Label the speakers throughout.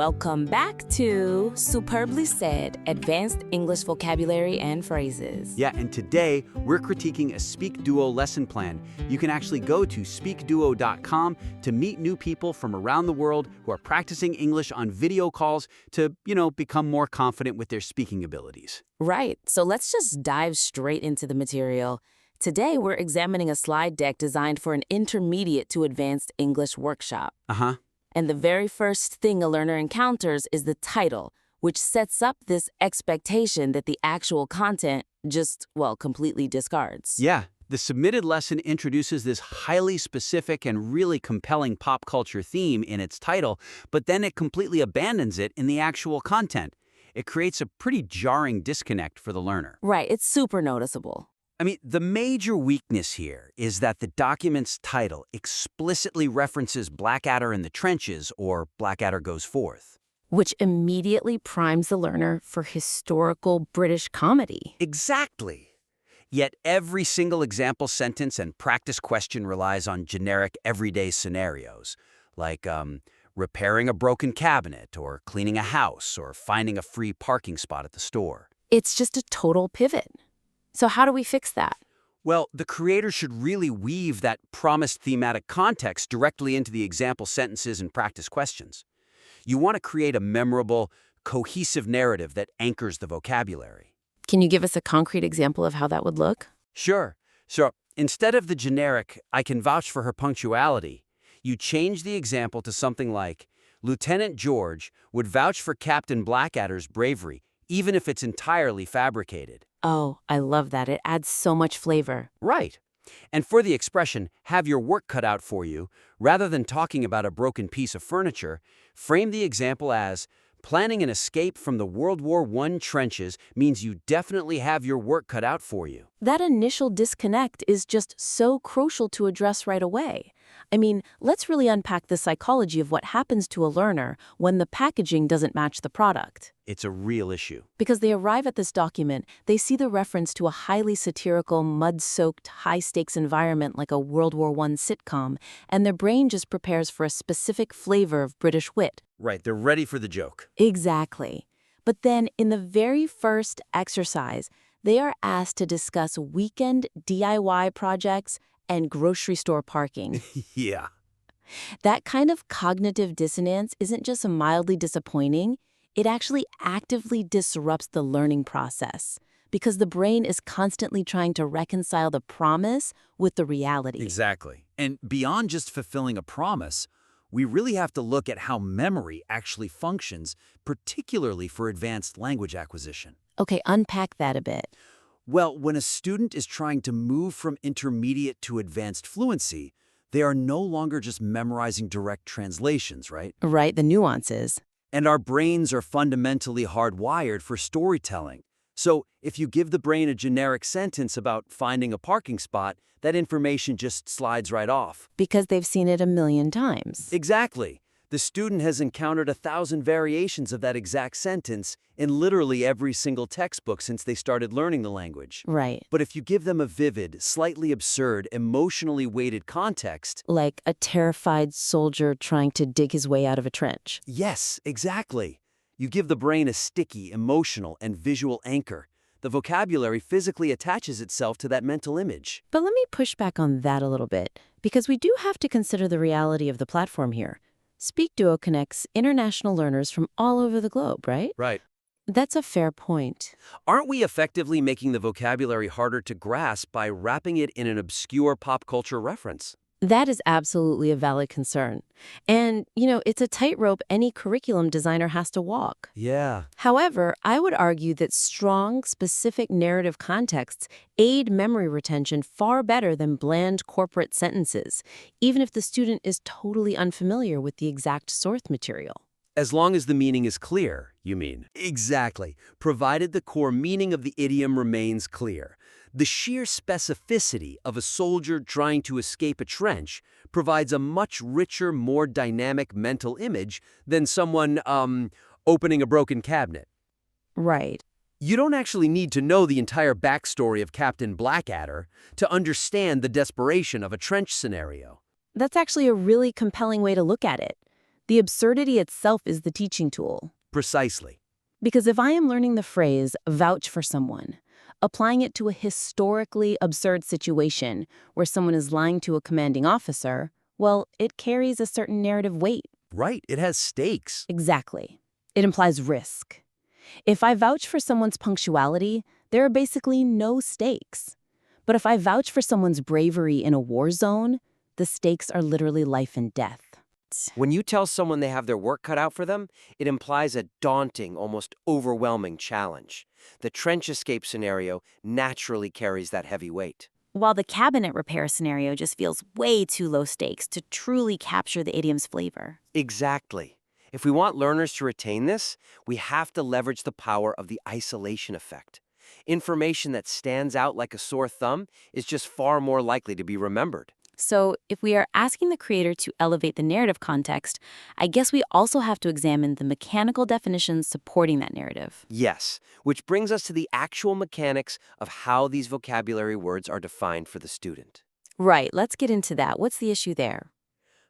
Speaker 1: welcome back to Superbly Said, Advanced English Vocabulary and Phrases.
Speaker 2: Yeah, and today we're critiquing a SpeakDuo lesson plan. You can actually go to SpeakDuo.com to meet new people from around the world who are practicing English on video calls to, become more confident with their speaking abilities.
Speaker 1: Right, so let's just dive straight into the material. Today we're examining a slide deck designed for an intermediate to advanced English workshop.
Speaker 2: Uh-huh.
Speaker 1: And the very first thing a learner encounters is the title, which sets up this expectation that the actual content just, completely discards.
Speaker 2: Yeah, the submitted lesson introduces this highly specific and really compelling pop culture theme in its title, but then it completely abandons it in the actual content. It creates a pretty jarring disconnect for the learner.
Speaker 1: Right, it's super noticeable.
Speaker 2: The major weakness here is that the document's title explicitly references Blackadder in the Trenches or Blackadder Goes Forth.
Speaker 1: Which immediately primes the learner for historical British comedy.
Speaker 2: Exactly. Yet every single example sentence and practice question relies on generic everyday scenarios, like repairing a broken cabinet or cleaning a house or finding a free parking spot at the store.
Speaker 1: It's just a total pivot. So how do we fix that?
Speaker 2: Well, the creator should really weave that promised thematic context directly into the example sentences and practice questions. You want to create a memorable, cohesive narrative that anchors the vocabulary.
Speaker 1: Can you give us a concrete example of how that would look?
Speaker 2: Sure. So instead of the generic, "I can vouch for her punctuality," you change the example to something like, "Lieutenant George would vouch for Captain Blackadder's bravery, even if it's entirely fabricated."
Speaker 1: Oh, I love that. It adds so much flavor.
Speaker 2: Right. And for the expression, "have your work cut out for you," rather than talking about a broken piece of furniture, frame the example as, "Planning an escape from the World War I trenches means you definitely have your work cut out for you."
Speaker 1: That initial disconnect is just so crucial to address right away. Let's really unpack the psychology of what happens to a learner when the packaging doesn't match the product.
Speaker 2: It's a real issue.
Speaker 1: Because they arrive at this document, they see the reference to a highly satirical, mud-soaked, high-stakes environment like a World War I sitcom, and their brain just prepares for a specific flavor of British wit.
Speaker 2: Right, they're ready for the joke.
Speaker 1: Exactly. But then, in the very first exercise, they are asked to discuss weekend DIY projects and grocery store parking.
Speaker 2: Yeah.
Speaker 1: That kind of cognitive dissonance isn't just mildly disappointing, it actually actively disrupts the learning process because the brain is constantly trying to reconcile the promise with the reality.
Speaker 2: Exactly. And beyond just fulfilling a promise, we really have to look at how memory actually functions, particularly for advanced language acquisition.
Speaker 1: Okay, unpack that a bit.
Speaker 2: Well, when a student is trying to move from intermediate to advanced fluency, they are no longer just memorizing direct translations, right?
Speaker 1: Right, the nuances.
Speaker 2: And our brains are fundamentally hardwired for storytelling. So if you give the brain a generic sentence about finding a parking spot, that information just slides right off.
Speaker 1: Because they've seen it a million times.
Speaker 2: Exactly. The student has encountered 1,000 variations of that exact sentence in literally every single textbook since they started learning the language.
Speaker 1: Right.
Speaker 2: But if you give them a vivid, slightly absurd, emotionally weighted context...
Speaker 1: Like a terrified soldier trying to dig his way out of a trench.
Speaker 2: Yes, exactly. You give the brain a sticky, emotional, and visual anchor. The vocabulary physically attaches itself to that mental image.
Speaker 1: But let me push back on that a little bit, because we do have to consider the reality of the platform here. SpeakDuo connects international learners from all over the globe, right?
Speaker 2: Right.
Speaker 1: That's a fair point.
Speaker 2: Aren't we effectively making the vocabulary harder to grasp by wrapping it in an obscure pop culture reference?
Speaker 1: That is absolutely a valid concern. And, it's a tightrope any curriculum designer has to walk.
Speaker 2: Yeah.
Speaker 1: However, I would argue that strong, specific narrative contexts aid memory retention far better than bland corporate sentences, even if the student is totally unfamiliar with the exact source material.
Speaker 2: As long as the meaning is clear, you mean? Exactly. Provided the core meaning of the idiom remains clear. The sheer specificity of a soldier trying to escape a trench provides a much richer, more dynamic mental image than someone, opening a broken cabinet.
Speaker 1: Right.
Speaker 2: You don't actually need to know the entire backstory of Captain Blackadder to understand the desperation of a trench scenario.
Speaker 1: That's actually a really compelling way to look at it. The absurdity itself is the teaching tool.
Speaker 2: Precisely.
Speaker 1: Because if I am learning the phrase, vouch for someone, applying it to a historically absurd situation where someone is lying to a commanding officer, well, it carries a certain narrative weight.
Speaker 2: Right, it has stakes.
Speaker 1: Exactly. It implies risk. If I vouch for someone's punctuality, there are basically no stakes. But if I vouch for someone's bravery in a war zone, the stakes are literally life and death.
Speaker 3: When you tell someone they have their work cut out for them, it implies a daunting, almost overwhelming challenge. The trench escape scenario naturally carries that heavy weight.
Speaker 4: While the cabinet repair scenario just feels way too low stakes to truly capture the idiom's flavor.
Speaker 3: Exactly. If we want learners to retain this, we have to leverage the power of the isolation effect. Information that stands out like a sore thumb is just far more likely to be remembered.
Speaker 4: So, if we are asking the creator to elevate the narrative context, I guess we also have to examine the mechanical definitions supporting that narrative.
Speaker 3: Yes, which brings us to the actual mechanics of how these vocabulary words are defined for the student.
Speaker 1: Right, let's get into that. What's the issue there?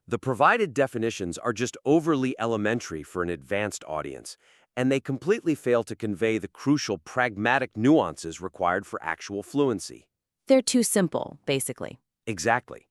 Speaker 2: The provided definitions are just overly elementary for an advanced audience, and they completely fail to convey the crucial pragmatic nuances required for actual fluency.
Speaker 1: They're too simple, basically.
Speaker 2: Exactly.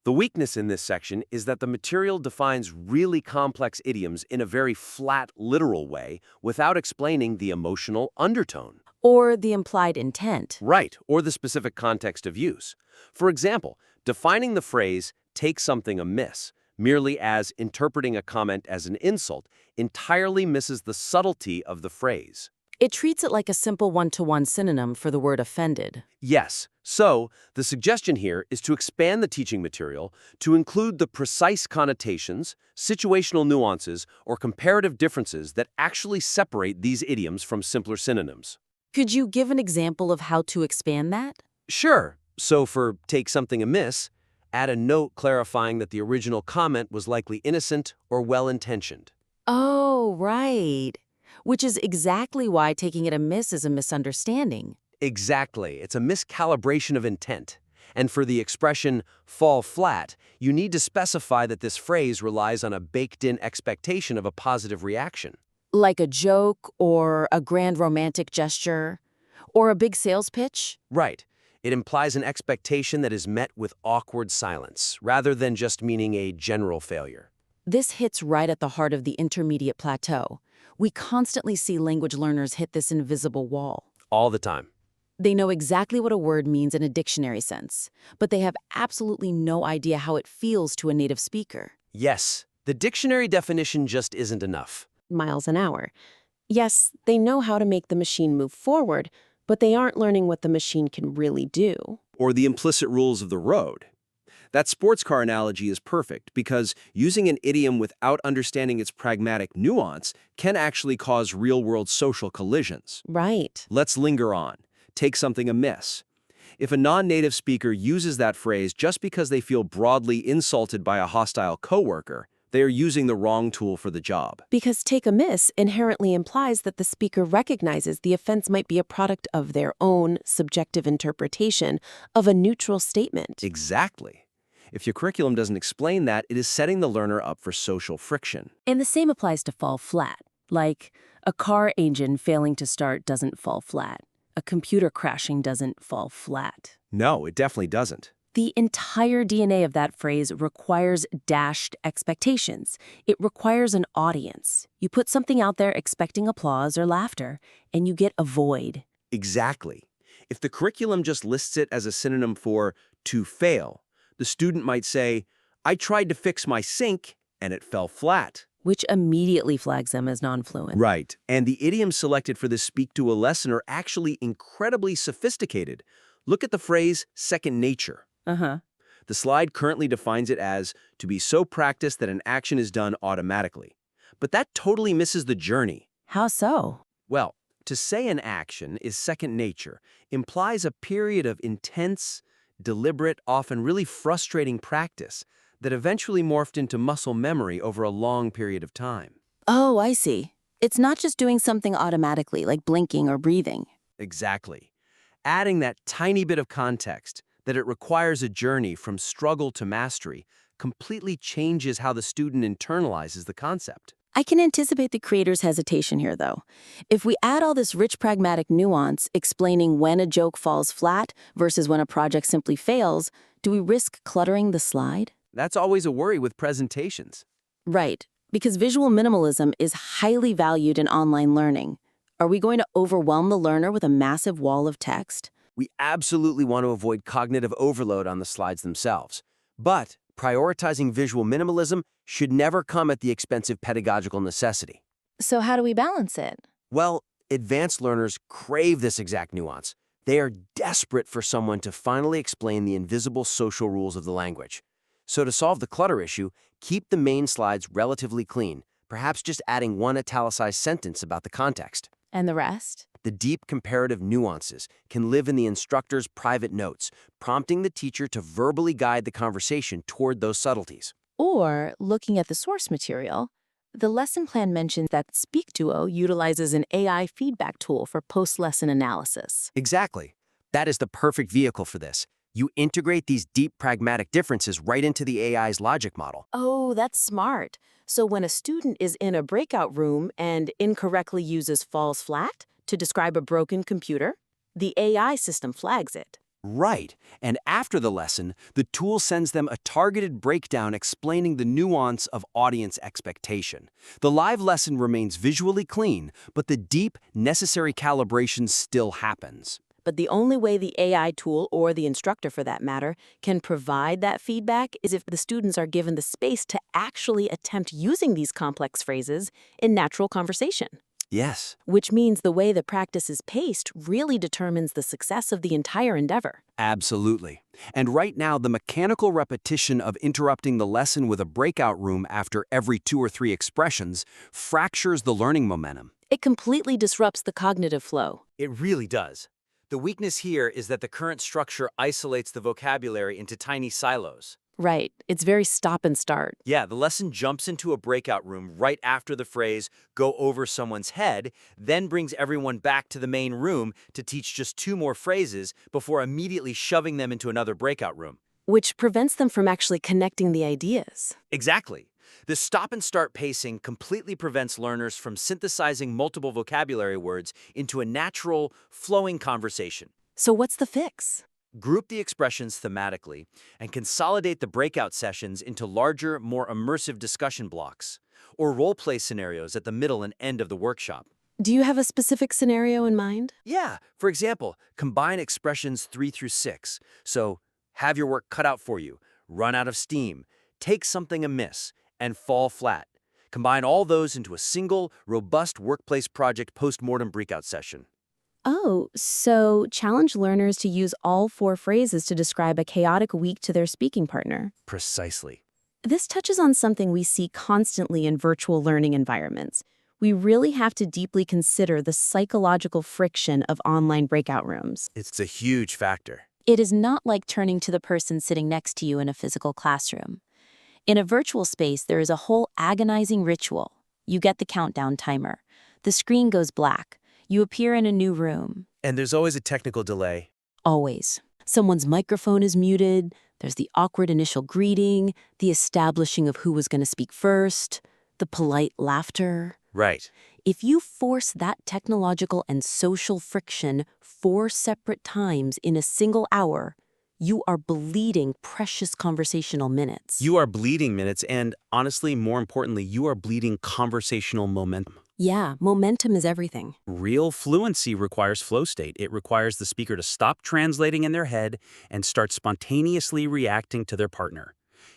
Speaker 2: The weakness in this section is that the material defines really complex idioms in a very flat, literal way without explaining the emotional undertone.
Speaker 1: Or the implied intent.
Speaker 2: Right, or the specific context of use. For example, defining the phrase, take something amiss, merely as interpreting a comment as an insult, entirely misses the subtlety of the phrase.
Speaker 1: It treats it like a simple one-to-one synonym for the word offended.
Speaker 2: Yes, so the suggestion here is to expand the teaching material to include the precise connotations, situational nuances, or comparative differences that actually separate these idioms from simpler synonyms.
Speaker 1: Could you give an example of how to expand that?
Speaker 2: Sure. So for take something amiss, add a note clarifying that the original comment was likely innocent or well-intentioned.
Speaker 1: Oh, right. Which is exactly why taking it amiss is a misunderstanding.
Speaker 2: Exactly. It's a miscalibration of intent. And for the expression fall flat, you need to specify that this phrase relies on a baked-in expectation of a positive reaction.
Speaker 1: Like a joke or a grand romantic gesture or a big sales pitch?
Speaker 2: Right. It implies an expectation that is met with awkward silence, rather than just meaning a general failure.
Speaker 1: This hits right at the heart of the intermediate plateau. We constantly see language learners hit this invisible wall.
Speaker 2: All the time.
Speaker 1: They know exactly what a word means in a dictionary sense, but they have absolutely no idea how it feels to a native speaker.
Speaker 2: Yes, the dictionary definition just isn't enough.
Speaker 5: Miles an hour. Yes, they know how to make the machine move forward, but they aren't learning what the machine can really do.
Speaker 6: Or the implicit rules of the road. That sports car analogy is perfect because using an idiom without understanding its pragmatic nuance can actually cause real-world social collisions.
Speaker 5: Right.
Speaker 6: Let's linger on. Take something amiss. If a non-native speaker uses that phrase just because they feel broadly insulted by a hostile coworker, they are using the wrong tool for the job.
Speaker 5: Because take amiss inherently implies that the speaker recognizes the offense might be a product of their own subjective interpretation of a neutral statement.
Speaker 6: Exactly. If your curriculum doesn't explain that, it is setting the learner up for social friction.
Speaker 1: And the same applies to fall flat. Like, a car engine failing to start doesn't fall flat. A computer crashing doesn't fall flat.
Speaker 6: No, it definitely doesn't.
Speaker 1: The entire DNA of that phrase requires dashed expectations. It requires an audience. You put something out there expecting applause or laughter, and you get a void.
Speaker 6: Exactly. If the curriculum just lists it as a synonym for to fail, the student might say, I tried to fix my sink and it fell flat.
Speaker 1: Which immediately flags them as non-fluent.
Speaker 6: Right. And the idioms selected for this SpeakDuo lesson are actually incredibly sophisticated. Look at the phrase second nature.
Speaker 1: Uh-huh.
Speaker 6: The slide currently defines it as to be so practiced that an action is done automatically. But that totally misses the journey.
Speaker 1: How so?
Speaker 6: Well, to say an action is second nature implies a period of intense, deliberate, often really frustrating practice that eventually morphed into muscle memory over a long period of time.
Speaker 1: Oh, I see. It's not just doing something automatically, like blinking or breathing.
Speaker 6: Exactly. Adding that tiny bit of context that it requires a journey from struggle to mastery completely changes how the student internalizes the concept.
Speaker 1: I can anticipate the creator's hesitation here, though. If we add all this rich pragmatic nuance explaining when a joke falls flat versus when a project simply fails, do we risk cluttering the slide?
Speaker 6: That's always a worry with presentations.
Speaker 1: Right, because visual minimalism is highly valued in online learning. Are we going to overwhelm the learner with a massive wall of text?
Speaker 6: We absolutely want to avoid cognitive overload on the slides themselves. But prioritizing visual minimalism should never come at the expense of pedagogical necessity.
Speaker 4: So how do we balance it?
Speaker 6: Well, advanced learners crave this exact nuance. They are desperate for someone to finally explain the invisible social rules of the language. So to solve the clutter issue, keep the main slides relatively clean, perhaps just adding one italicized sentence about the context.
Speaker 4: And the rest?
Speaker 6: The deep comparative nuances can live in the instructor's private notes, prompting the teacher to verbally guide the conversation toward those subtleties.
Speaker 4: Or, looking at the source material, the lesson plan mentions that SpeakDuo utilizes an AI feedback tool for post-lesson analysis.
Speaker 6: Exactly. That is the perfect vehicle for this. You integrate these deep pragmatic differences right into the AI's logic model.
Speaker 1: Oh, that's smart. So when a student is in a breakout room and incorrectly uses falls flat to describe a broken computer, the AI system flags it.
Speaker 6: Right. And after the lesson, the tool sends them a targeted breakdown explaining the nuance of audience expectation. The live lesson remains visually clean, but the deep, necessary calibration still happens.
Speaker 1: But the only way the AI tool, or the instructor for that matter, can provide that feedback is if the students are given the space to actually attempt using these complex phrases in natural conversation.
Speaker 6: Yes.
Speaker 1: Which means the way the practice is paced really determines the success of the entire endeavor.
Speaker 6: Absolutely. And right now, the mechanical repetition of interrupting the lesson with a breakout room after every 2 or 3 expressions fractures the learning momentum.
Speaker 1: It completely disrupts the cognitive flow.
Speaker 3: It really does. The weakness here is that the current structure isolates the vocabulary into tiny silos.
Speaker 1: Right. It's very stop and start.
Speaker 3: Yeah, the lesson jumps into a breakout room right after the phrase, go over someone's head, then brings everyone back to the main room to teach just 2 more phrases before immediately shoving them into another breakout room.
Speaker 1: Which prevents them from actually connecting the ideas.
Speaker 3: Exactly. This stop-and-start pacing completely prevents learners from synthesizing multiple vocabulary words into a natural, flowing conversation.
Speaker 1: So what's the fix?
Speaker 3: Group the expressions thematically and consolidate the breakout sessions into larger, more immersive discussion blocks, or role-play scenarios at the middle and end of the workshop.
Speaker 1: Do you have a specific scenario in mind?
Speaker 3: Yeah, for example, combine expressions 3 through 6. So, have your work cut out for you, run out of steam, take something amiss, and fall flat. Combine all those into a single, robust workplace project post-mortem breakout session.
Speaker 4: Oh, so challenge learners to use all 4 phrases to describe a chaotic week to their speaking partner.
Speaker 3: Precisely.
Speaker 4: This touches on something we see constantly in virtual learning environments. We really have to deeply consider the psychological friction of online breakout rooms.
Speaker 3: It's a huge factor.
Speaker 4: It is not like turning to the person sitting next to you in a physical classroom. In a virtual space, there is a whole agonizing ritual. You get the countdown timer. The screen goes black. You appear in a new room.
Speaker 3: And there's always a technical delay.
Speaker 1: Always. Someone's microphone is muted, there's the awkward initial greeting, the establishing of who was going to speak first, the polite laughter.
Speaker 3: Right.
Speaker 1: If you force that technological and social friction 4 separate times in a single hour, you are bleeding precious conversational minutes.
Speaker 7: You are bleeding minutes, and honestly, more importantly, you are bleeding conversational momentum.
Speaker 1: Yeah, momentum is everything.
Speaker 7: Real fluency requires flow state. It requires the speaker to stop translating in their head and start spontaneously reacting to their partner.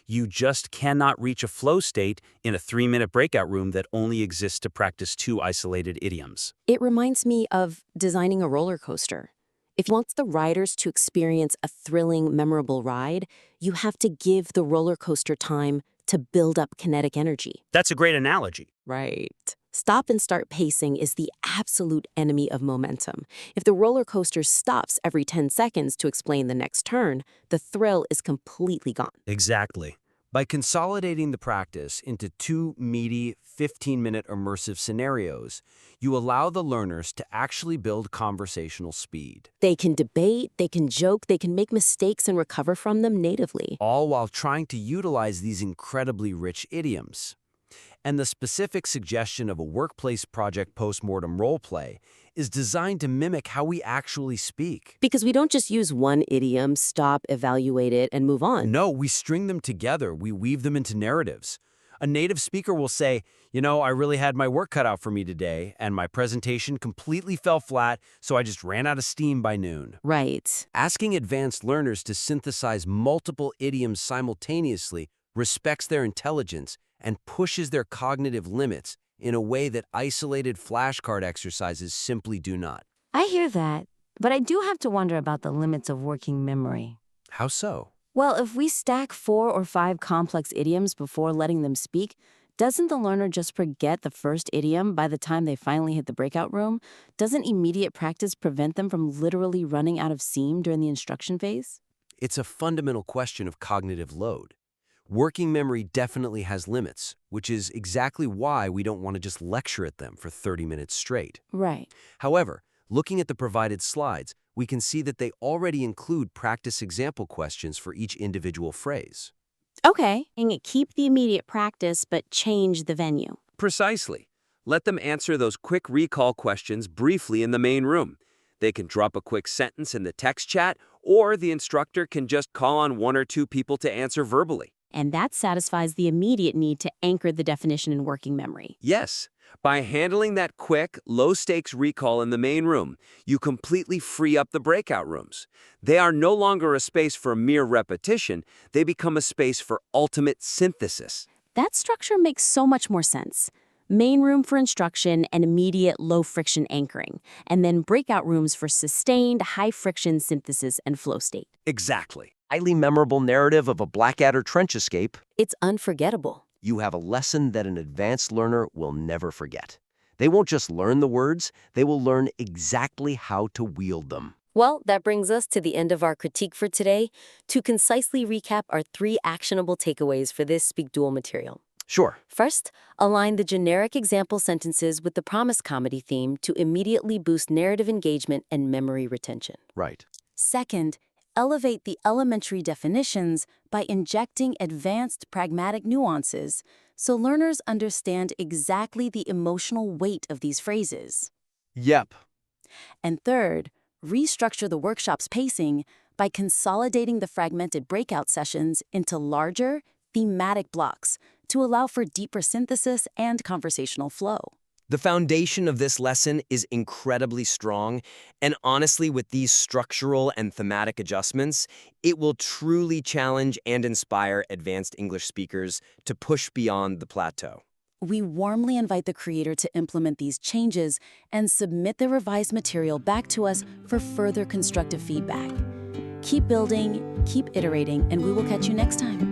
Speaker 7: You just cannot reach a flow state in a 3-minute breakout room that only exists to practice 2 isolated idioms.
Speaker 1: It reminds me of designing a roller coaster. If you want the riders to experience a thrilling, memorable ride, you have to give the roller coaster time to build up kinetic energy.
Speaker 7: That's a great analogy.
Speaker 1: Right. Stop and start pacing is the absolute enemy of momentum. If the roller coaster stops every 10 seconds to explain the next turn, the thrill is completely gone.
Speaker 7: Exactly.
Speaker 6: By consolidating the practice into 2 meaty, 15-minute immersive scenarios, you allow the learners to actually build conversational speed,
Speaker 5: They can debate, they can joke, they can make mistakes and recover from them natively.
Speaker 6: all while trying to utilize these incredibly rich idioms. And the specific suggestion of a workplace project postmortem roleplay is designed to mimic how we actually speak.
Speaker 5: Because we don't just use one idiom, stop, evaluate it, and move on.
Speaker 6: No, we string them together, we weave them into narratives. A native speaker will say, I really had my work cut out for me today, and my presentation completely fell flat, so I just ran out of steam by noon.
Speaker 5: Right.
Speaker 6: Asking advanced learners to synthesize multiple idioms simultaneously respects their intelligence and pushes their cognitive limits in a way that isolated flashcard exercises simply do not.
Speaker 4: I hear that, but I do have to wonder about the limits of working memory.
Speaker 6: How so?
Speaker 4: Well, if we stack 4 or 5 complex idioms before letting them speak, doesn't the learner just forget the first idiom by the time they finally hit the breakout room? Doesn't immediate practice prevent them from literally running out of steam during the instruction phase?
Speaker 6: It's a fundamental question of cognitive load. Working memory definitely has limits, which is exactly why we don't want to just lecture at them for 30 minutes straight.
Speaker 4: Right.
Speaker 6: However, looking at the provided slides, we can see that they already include practice example questions for each individual phrase.
Speaker 4: Okay. And keep the immediate practice, but change the venue.
Speaker 2: Precisely. Let them answer those quick recall questions briefly in the main room. They can drop a quick sentence in the text chat, or the instructor can just call on 1 or 2 people to answer verbally.
Speaker 4: And that satisfies the immediate need to anchor the definition in working memory.
Speaker 2: Yes, by handling that quick, low-stakes recall in the main room, you completely free up the breakout rooms. They are no longer a space for mere repetition, they become a space for ultimate synthesis.
Speaker 4: That structure makes so much more sense. Main room for instruction and immediate low-friction anchoring, and then breakout rooms for sustained high-friction synthesis and flow state.
Speaker 2: Exactly.
Speaker 3: Highly memorable narrative of a Blackadder trench escape.
Speaker 5: It's unforgettable.
Speaker 3: You have a lesson that an advanced learner will never forget. They won't just learn the words, they will learn exactly how to wield them.
Speaker 5: Well, that brings us to the end of our critique for today. To concisely recap our 3 actionable takeaways for this SpeakDuo material.
Speaker 3: Sure.
Speaker 5: First, align the generic example sentences with the promise comedy theme to immediately boost narrative engagement and memory retention.
Speaker 3: Right.
Speaker 1: Second, elevate the elementary definitions by injecting advanced pragmatic nuances so learners understand exactly the emotional weight of these phrases.
Speaker 3: Yep.
Speaker 1: And third, restructure the workshop's pacing by consolidating the fragmented breakout sessions into larger, thematic blocks to allow for deeper synthesis and conversational flow.
Speaker 8: The foundation of this lesson is incredibly strong, and honestly, with these structural and thematic adjustments, it will truly challenge and inspire advanced English speakers to push beyond the plateau.
Speaker 1: We warmly invite the creator to implement these changes and submit the revised material back to us for further constructive feedback. Keep building, keep iterating, and we will catch you next time.